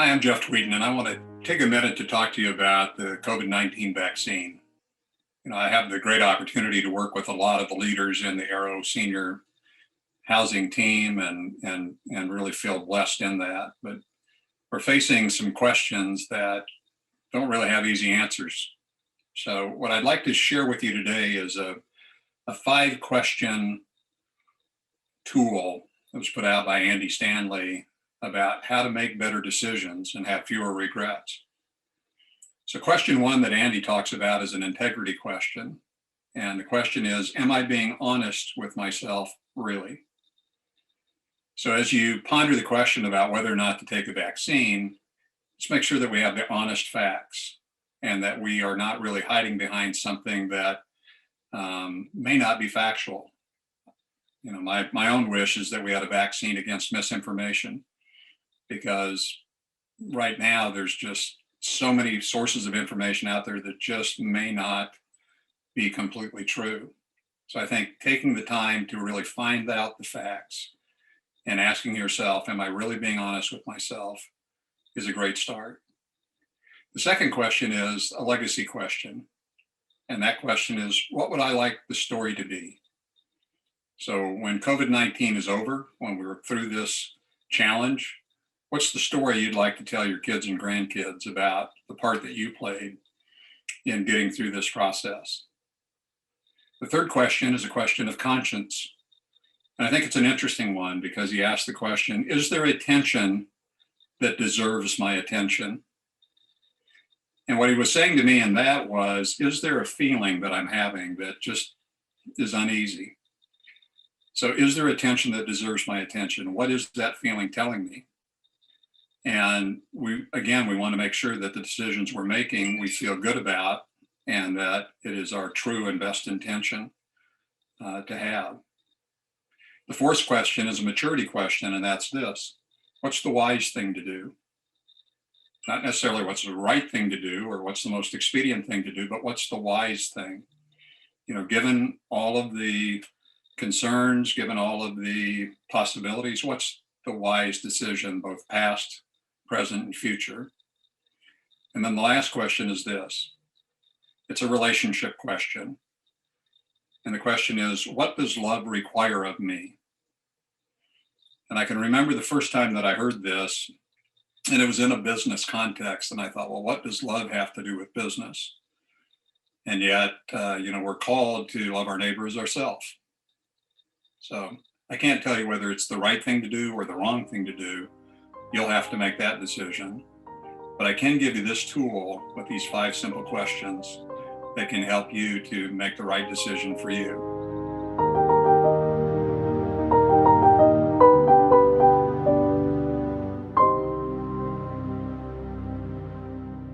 Hi, I'm Jeff Tweten, and I want to take a minute to talk to you about the COVID-19 vaccine. I have the great opportunity to work with a lot of the leaders in the Aero senior housing team and really feel blessed in that. But we're facing some questions that don't really have easy answers. So what I'd like to share with you today is a 5-question tool that was put out by Andy Stanley about how to make better decisions and have fewer regrets. So question 1 that Andy talks about is an integrity question. And the question is, am I being honest with myself really? So as you ponder the question about whether or not to take a vaccine, let's make sure that we have the honest facts and that we are not really hiding behind something that may not be factual. My own wish is that we had a vaccine against misinformation, because right now there's just so many sources of information out there that just may not be completely true. So I think taking the time to really find out the facts and asking yourself, am I really being honest with myself, is a great start. The second question is a legacy question. And that question is, what would I like the story to be? So when COVID-19 is over, when we're through this challenge, what's the story you'd like to tell your kids and grandkids about the part that you played in getting through this process? The third question is a question of conscience. And I think it's an interesting one because he asked the question, is there a tension that deserves my attention? And what he was saying to me in that was, is there a feeling that I'm having that just is uneasy? So is there a tension that deserves my attention? What is that feeling telling me? And we want to make sure that the decisions we're making, we feel good about, and that it is our true and best intention to have. The fourth question is a maturity question, and that's this: what's the wise thing to do? Not necessarily what's the right thing to do or what's the most expedient thing to do, but what's the wise thing? Given all of the concerns, given all of the possibilities, what's the wise decision, both past, present, and future? And then the last question is this: it's a relationship question. And the question is, what does love require of me? And I can remember the first time that I heard this, and it was in a business context. And I thought, well, what does love have to do with business? And yet, we're called to love our neighbor as ourselves. So I can't tell you whether it's the right thing to do or the wrong thing to do. You'll have to make that decision. But I can give you this tool with these 5 simple questions that can help you to make the right decision for you.